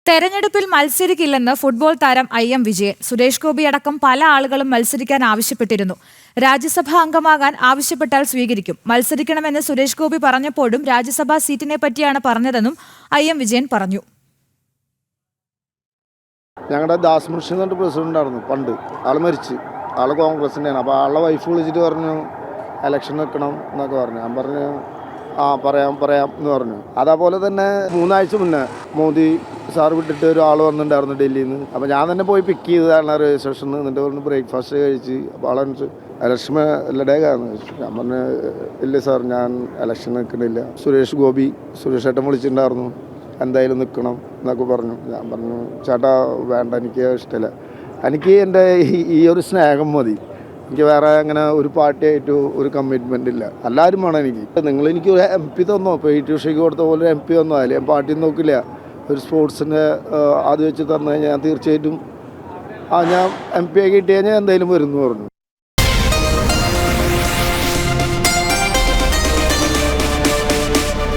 തെരഞ്ഞെടുപ്പിൽ മത്സരിക്കില്ലെന്ന് ഫുട്ബോൾ താരം IM വിജയൻ. സുരേഷ് ഗോപി അടക്കം പല ആളുകളും മത്സരിക്കാൻ ആവശ്യപ്പെട്ടിരുന്നു. രാജ്യസഭാ അംഗമാകാൻ ആവശ്യപ്പെട്ടാൽ സ്വീകരിക്കും. മത്സരിക്കണമെന്ന് സുരേഷ് ഗോപി പറഞ്ഞപ്പോഴും രാജ്യസഭാ സീറ്റിനെ പറ്റിയാണ് പറഞ്ഞതെന്നും IM വിജയൻ പറഞ്ഞു. ഞങ്ങളുടെ ദാസ് മുർഷി എന്നിട്ട് പ്രസിഡന്റ് ആയിരുന്നു പണ്ട്. ആൾ മരിച്ച്, ആൾ കോൺഗ്രസിൻ്റെയാണ്. അപ്പോൾ ആളുടെ വൈഫ് വിളിച്ചിട്ട് പറഞ്ഞു ഇലക്ഷൻ നിൽക്കണം എന്നൊക്കെ പറഞ്ഞു. ഞാൻ പറഞ്ഞു പറയാം എന്ന് പറഞ്ഞു. അതേപോലെ തന്നെ 3 ആഴ്ച മുന്നേ മോദി സാർ വിട്ടിട്ട് ഒരാൾ വന്നിട്ടുണ്ടായിരുന്നു ഡൽഹിയിൽ നിന്ന്. അപ്പോൾ ഞാൻ തന്നെ പോയി പിക്ക് ചെയ്തതാണ് രജിസ്ട്രേഷന്. എന്നിട്ട് പറഞ്ഞു ബ്രേക്ക്ഫാസ്റ്റ് കഴിച്ച്. അപ്പോൾ ആളെ ഇലക്ഷൻ എല്ലടേക്കാന്ന് ചോദിച്ചു. ഞാൻ പറഞ്ഞു ഇല്ല സാർ, ഞാൻ ഇലക്ഷൻ നിൽക്കണില്ല. സുരേഷ് ഏട്ടൻ വിളിച്ചിട്ടുണ്ടായിരുന്നു, എന്തായാലും നിൽക്കണം എന്നൊക്കെ പറഞ്ഞു. ഞാൻ പറഞ്ഞു ചേട്ടാ വേണ്ട, എനിക്ക് ഇഷ്ടമില്ല, എനിക്ക് എൻ്റെ ഈ ഒരു സ്നേഹം മതി, എനിക്ക് വേറെ അങ്ങനെ ഒരു പാർട്ടിയായിട്ട് ഒരു കമ്മിറ്റ്മെൻ്റ് ഇല്ല. എല്ലാവരും വേണം എനിക്ക്. നിങ്ങളെനിക്ക് ഒരു MP തന്നോ, ഇപ്പോൾ PT ഉഷയ്ക്ക് കൊടുത്ത പോലെ MP തന്നോ, അതിൽ ഞാൻ പാർട്ടി നോക്കില്ല. ഒരു സ്പോർട്സിൻ്റെ അത് വെച്ച് തന്നു കഴിഞ്ഞാൽ ഞാൻ തീർച്ചയായിട്ടും ഞാൻ MP കിട്ടി കഴിഞ്ഞാൽ എന്തായാലും വരുമെന്ന് പറഞ്ഞു.